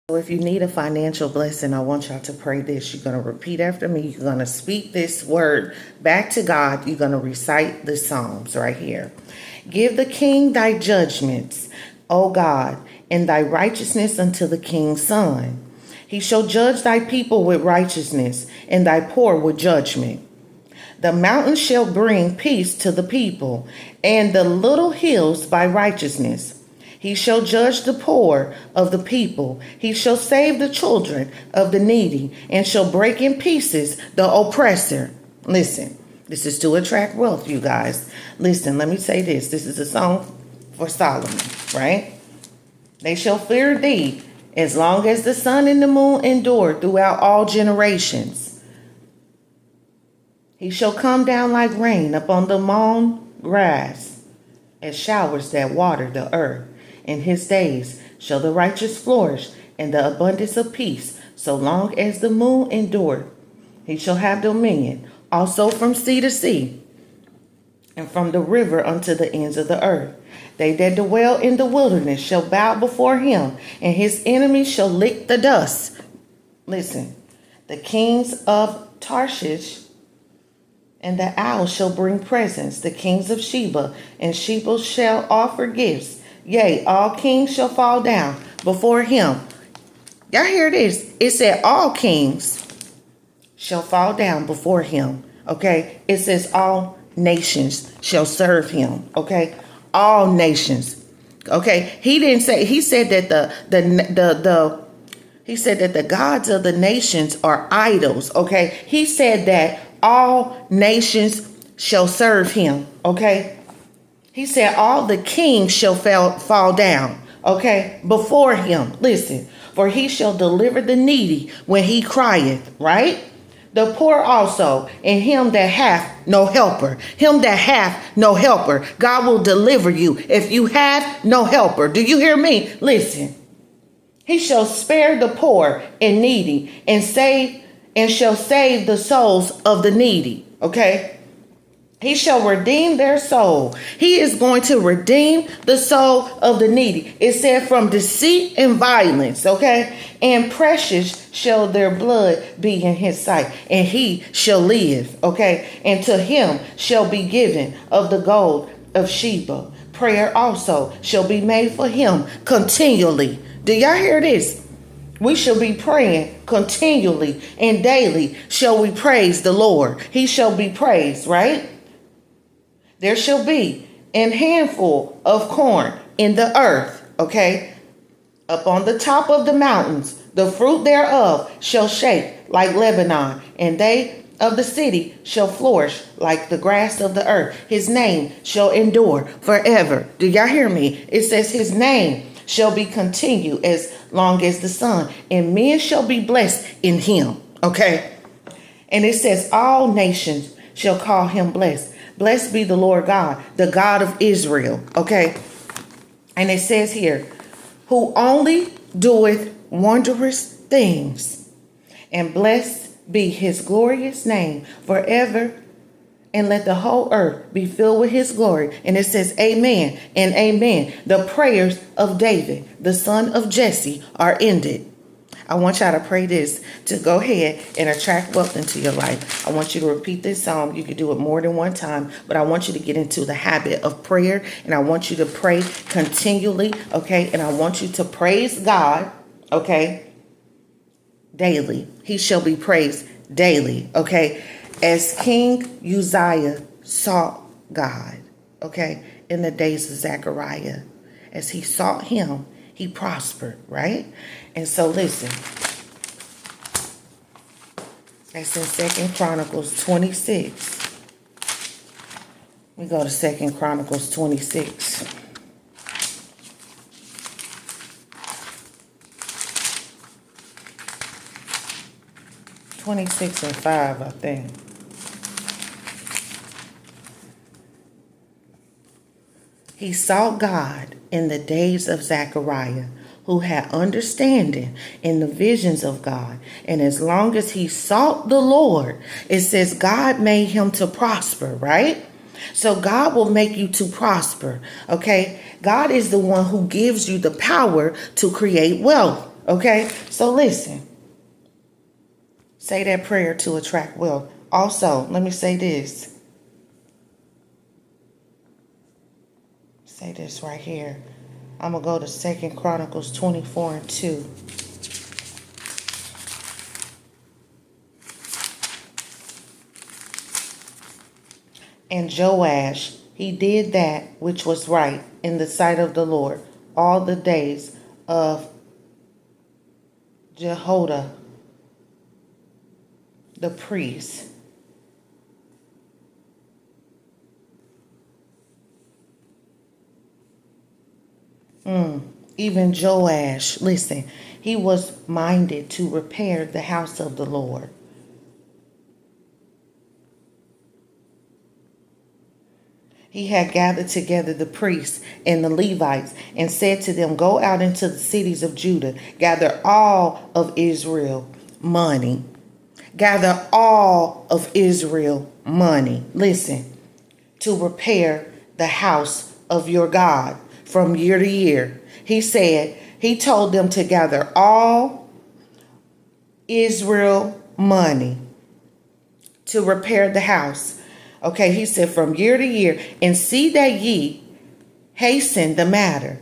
So if you need a financial blessing, I want y'all to pray this. You're going to repeat after me. You're going to speak this word back to God. You're going to recite the Psalms right here. Give the king thy judgments, O God, and thy righteousness unto the king's son. He shall judge thy people with righteousness, and thy poor with judgment. The mountains shall bring peace to the people, and the little hills by righteousness. He shall judge the poor of the people. He shall save the children of the needy, and shall break in pieces the oppressor. Listen, this is to attract wealth, you guys. Listen, let me say this. This is a song for Solomon, right? They shall fear thee as long as the sun and the moon endure throughout all generations. He shall come down like rain upon the mown grass, as showers that water the earth. In his days shall the righteous flourish, and the abundance of peace, so long as the moon endureth. He shall have dominion also from sea to sea, and from the river unto the ends of the earth. They that dwell in the wilderness shall bow before him, and his enemies shall lick the dust. Listen, the kings of Tarshish and the owl shall bring presents, the kings of Sheba and Sheba shall offer gifts. Yea, all kings shall fall down before him. Y'all hear this? It said all kings shall fall down before him. Okay? It says all nations shall serve him. Okay? All nations. Okay? He didn't say, he said that he said that the gods of the nations are idols. Okay? He said that all nations shall serve him. Okay? He said all the kings shall fall down, okay, before him. Listen, for he shall deliver the needy when he crieth, right? The poor also, and him that hath no helper. Him that hath no helper. God will deliver you if you have no helper. Do you hear me? Listen. He shall spare the poor and needy and shall save the souls of the needy, okay? He shall redeem their soul. He is going to redeem the soul of the needy. It said from deceit and violence, okay? And precious shall their blood be in his sight, and he shall live, okay? And to him shall be given of the gold of Sheba. Prayer also shall be made for him continually. Do y'all hear this? We shall be praying continually and daily shall we praise the Lord. He shall be praised, right? There shall be an handful of corn in the earth, okay? Up on the top of the mountains, the fruit thereof shall shake like Lebanon, and they of the city shall flourish like the grass of the earth. His name shall endure forever. Do y'all hear me? It says his name shall be continued as long as the sun, and men shall be blessed in him, okay? And it says all nations shall call him blessed. Blessed be the Lord God, the God of Israel. Okay. And it says here, who only doeth wondrous things, and blessed be his glorious name forever. And let the whole earth be filled with his glory. And it says, amen and amen. The prayers of David, the son of Jesse, are ended. I want y'all to pray this to go ahead and attract wealth into your life. I want you to repeat this psalm. You can do it more than one time, but I want you to get into the habit of prayer, and I want you to pray continually, okay? And I want you to praise God, okay, daily. He shall be praised daily, okay? As King Uzziah sought God, okay, in the days of Zechariah, as he sought him, he prospered, right? And so listen, that's in 2 Chronicles 26. We go to 2 Chronicles 26. (26 and 5), I think. He sought God in the days of Zechariah, who had understanding in the visions of God. And as long as he sought the Lord, it says God made him to prosper, right? So God will make you to prosper, okay? God is the one who gives you the power to create wealth, Okay? So listen. Say that prayer to attract wealth. Also, let me say this. Say this right here. I'm going to go to 2 Chronicles 24:2. And Joash, he did that which was right in the sight of the Lord all the days of Jehoiada the priest. Even Joash, listen, he was minded to repair the house of the Lord. He had gathered together the priests and the Levites and said to them, go out into the cities of Judah, gather all of Israel money. Gather all of Israel money. Listen, to repair the house of your God from year to year. He said, he told them to gather all Israel money to repair the house. Okay, he said from year to year, and see that ye hasten the matter.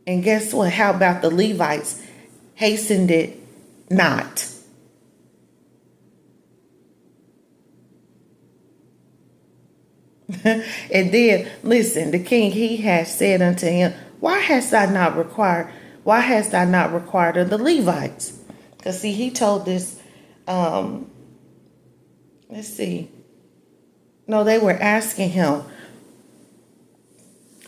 And guess what? How about the Levites hastened it not? And then, listen, the king, he has said unto him, why hast thou not required of the Levites? Because see, he told this, let's see. No, they were asking him,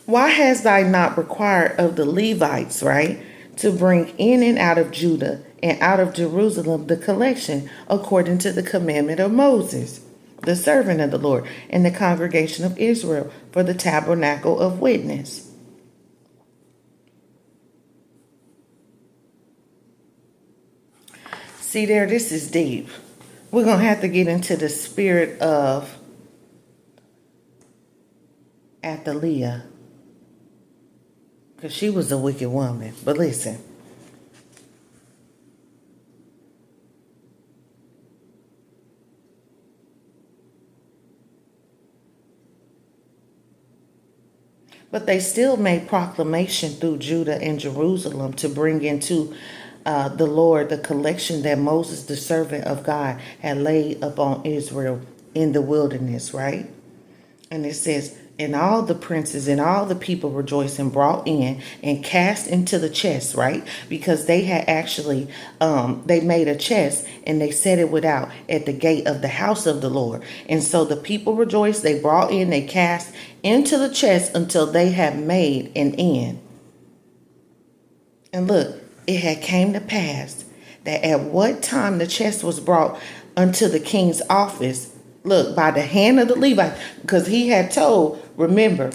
why hast thou not required of the Levites, right, to bring in and out of Judah and out of Jerusalem the collection according to the commandment of Moses, the servant of the Lord, and the congregation of Israel for the tabernacle of witness? See there, this is deep. We're going to have to get into the spirit of Athaliah, because she was a wicked woman. But listen. But they still made proclamation through Judah and Jerusalem to bring into the Lord the collection that Moses, the servant of God, had laid upon Israel in the wilderness, right? And it says, and all the princes and all the people rejoiced and brought in and cast into the chest, right? Because they had actually, they made a chest and they set it without at the gate of the house of the Lord. And so the people rejoiced, they brought in, they cast into the chest until they had made an end. And look, it had came to pass that at what time the chest was brought unto the king's office, look, by the hand of the Levite, because he had told, remember,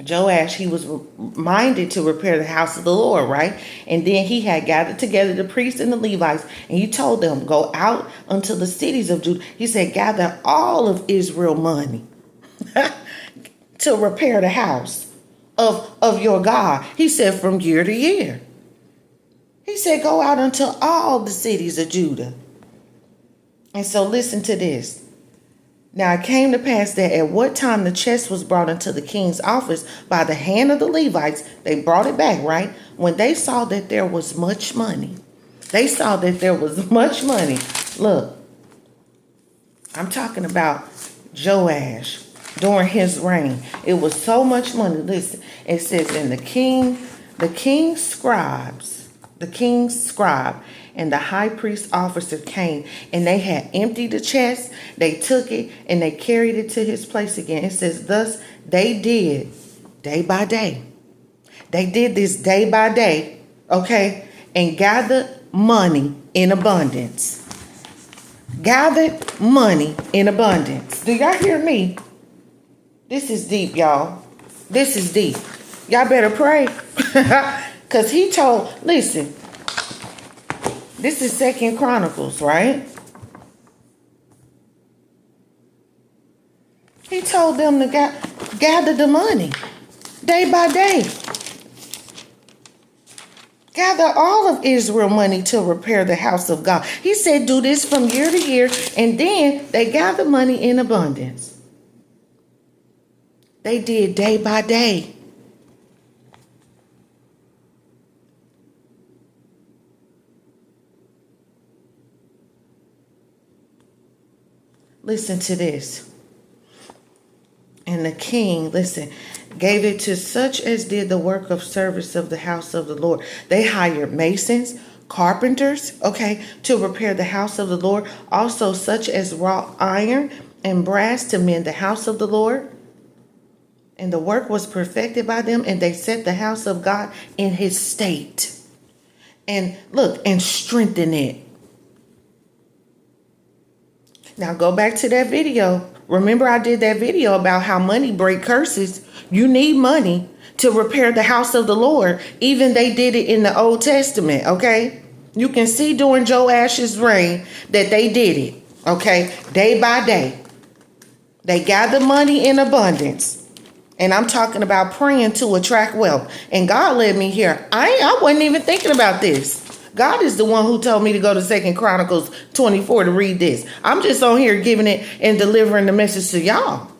Joash, he was minded to repair the house of the Lord, right? And then he had gathered together the priests and the Levites, and he told them, go out unto the cities of Judah. He said, gather all of Israel money to repair the house of your God. He said, from year to year. He said, go out unto all the cities of Judah. And so listen to this. Now it came to pass that at what time the chest was brought into the king's office by the hand of the Levites, they brought it back, right? When they saw that there was much money. They saw that there was much money. Look, I'm talking about Joash during his reign. It was so much money. Listen, it says, in the king's scribe and the high priest officer came, and they had emptied the chest. They took it and they carried it to his place again. It says, thus they did day by day. They did this day by day, okay, and gathered money in abundance. Gathered money in abundance. Do y'all hear me? This is deep, y'all. This is deep. Y'all better pray. Because he told, listen, this is 2 Chronicles, right? He told them to gather the money day by day. Gather all of Israel money to repair the house of God. He said, do this from year to year. And then they gather money in abundance. They did day by day. Listen to this. And the king, listen, gave it to such as did the work of service of the house of the Lord. They hired masons, carpenters, to repair the house of the Lord. Also such as wrought iron and brass to mend the house of the Lord. And the work was perfected by them, and they set the house of God in his state. And look, and strengthen it. Now go back to that video. Remember I did that video about how money break curses. You need money to repair the house of the Lord. Even they did it in the Old Testament, okay? You can see during Joash's reign that they did it, okay? Day by day. They gathered money in abundance. And I'm talking about praying to attract wealth. And God led me here. I wasn't even thinking about this. God is the one who told me to go to 2 Chronicles 24 to read this. I'm just on here giving it and delivering the message to y'all.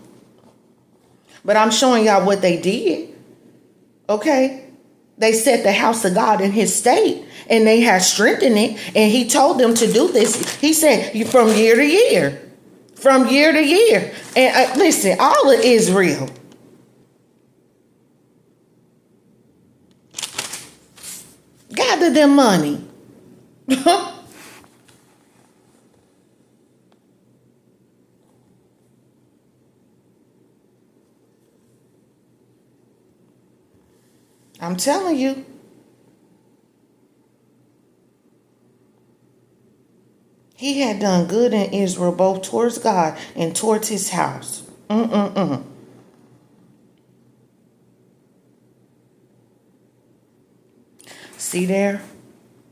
But I'm showing y'all what they did. Okay? They set the house of God in his state, and they had strengthened it. And he told them to do this. He said, from year to year. From year to year. And listen, all of Israel. Gather them money. I'm telling you. He had done good in Israel, both towards God and towards his house. See there?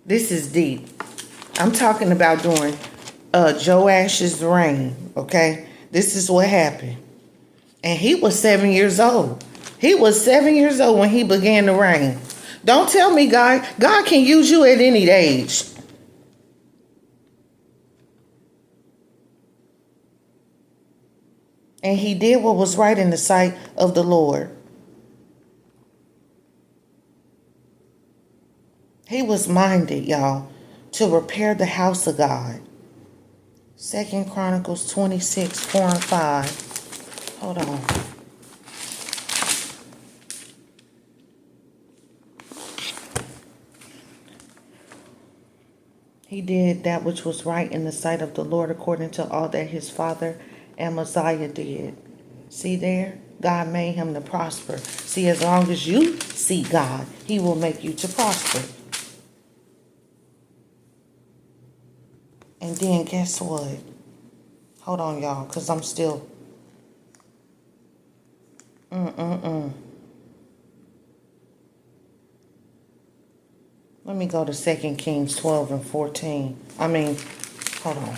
This is deep. I'm talking about during Joash's reign, okay? This is what happened. And he was 7 years old. He was 7 years old when he began to reign. Don't tell me God can use you at any age. And he did what was right in the sight of the Lord. He was minded, y'all, to repair the house of God. 2 Chronicles 26, 4 and 5. Hold on. He did that which was right in the sight of the Lord according to all that his father Amaziah did. See there? God made him to prosper. See, as long as you seek God, he will make you to prosper. And then guess what? Hold on, y'all, because I'm still... Let me go to 2 Kings 12 and 14. Hold on.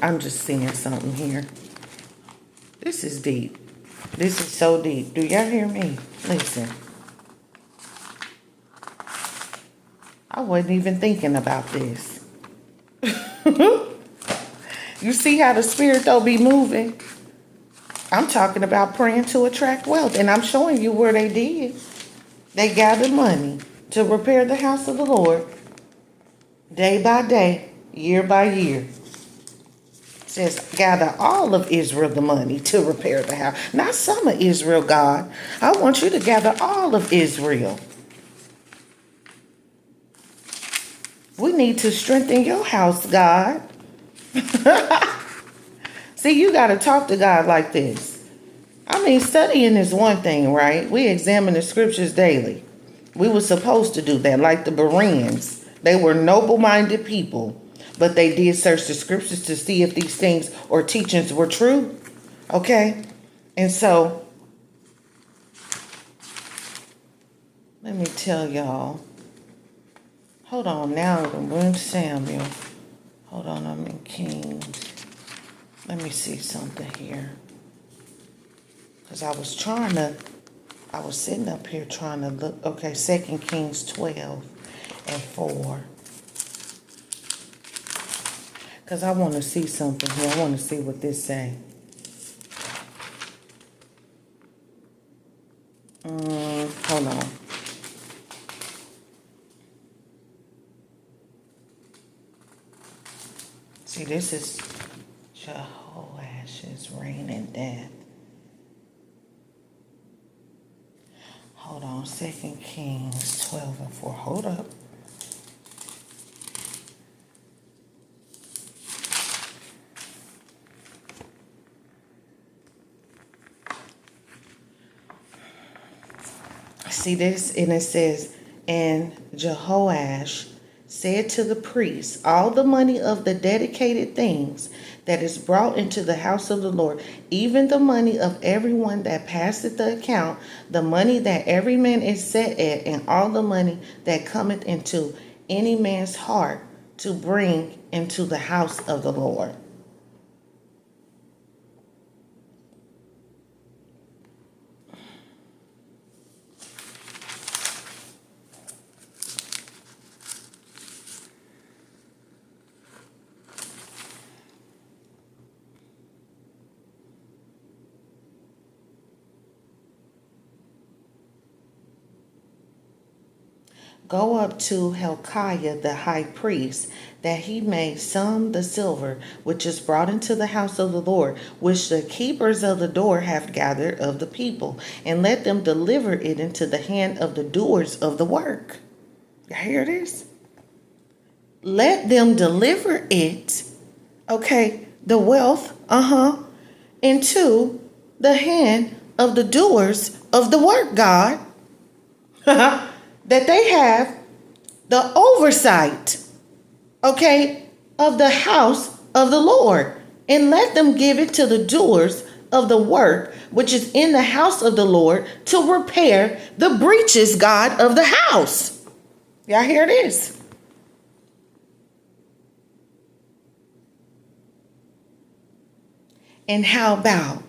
I'm just seeing something here. This is deep. This is so deep. Do y'all hear me? Listen. I wasn't even thinking about this. You see how the spirit though be moving? I'm talking about praying to attract wealth, and I'm showing you where they did. They gathered money to repair the house of the Lord day by day, year by year. It says, gather all of Israel the money to repair the house. Not some of Israel, God. I want you to gather all of Israel. We need to strengthen your house, God. See, you got to talk to God like this. Studying is one thing, right? We examine the scriptures daily. We were supposed to do that, like the Bereans. They were noble-minded people, but they did search the scriptures to see if these things or teachings were true. Okay? And so, let me tell y'all. Hold on now, we're in Samuel. Hold on, I'm in Kings. Let me see something here. Because I was trying to I was sitting up here trying to look. Okay, 2 Kings 12 and 4. Because I want to see something here. I want to see what this say. Hold on. See, this is Jehoash's reign and death. Hold on, 2 Kings 12 and 4. Hold up. See this? And it says, and Jehoash said to the priests, all the money of the dedicated things that is brought into the house of the Lord, even the money of everyone that passeth the account, the money that every man is set at, and all the money that cometh into any man's heart, to bring into the house of the Lord. Go up to Hilkiah the high priest, that he may sum the silver which is brought into the house of the Lord, which the keepers of the door have gathered of the people, and let them deliver it into the hand of the doers of the work. You hear this? Let them deliver it, okay, the wealth, into the hand of the doers of the work, God. That they have the oversight, okay, of the house of the Lord. And let them give it to the doers of the work, which is in the house of the Lord, to repair the breaches, God, of the house. Y'all hear this? And how about?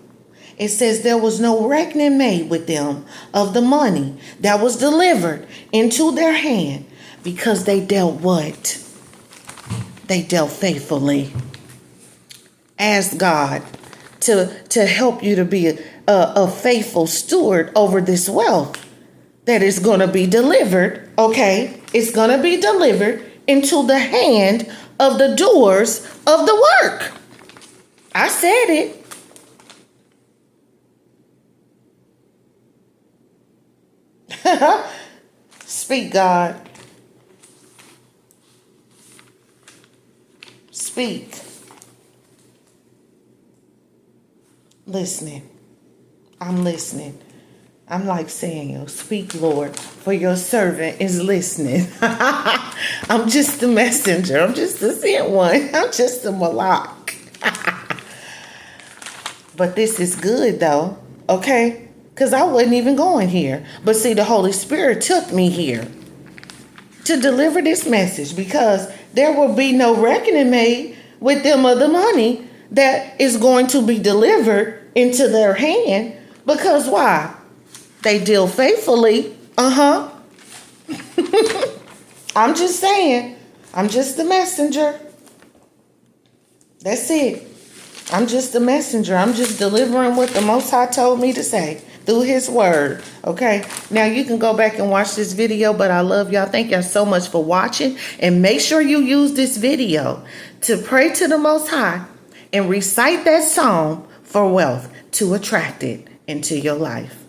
It says there was no reckoning made with them of the money that was delivered into their hand, because they dealt what? They dealt faithfully. Ask God to help you to be a faithful steward over this wealth that is going to be delivered, okay? It's going to be delivered into the hand of the doers of the work. I said it. Speak, God. Speak. Listening. I'm listening. I'm like Samuel. Speak, Lord, for your servant is listening. I'm just the messenger. I'm just the sent one. I'm just the malak. But this is good, though. Okay? Because I wasn't even going here. But see, the Holy Spirit took me here to deliver this message, because there will be no reckoning made with them of the money that is going to be delivered into their hand. Because why? They deal faithfully. I'm just saying. I'm just the messenger. That's it. I'm just the messenger. I'm just delivering what the Most High told me to say through his word. Okay. Now you can go back and watch this video, but I love y'all. Thank y'all so much for watching, and make sure you use this video to pray to the Most High and recite that psalm for wealth to attract it into your life.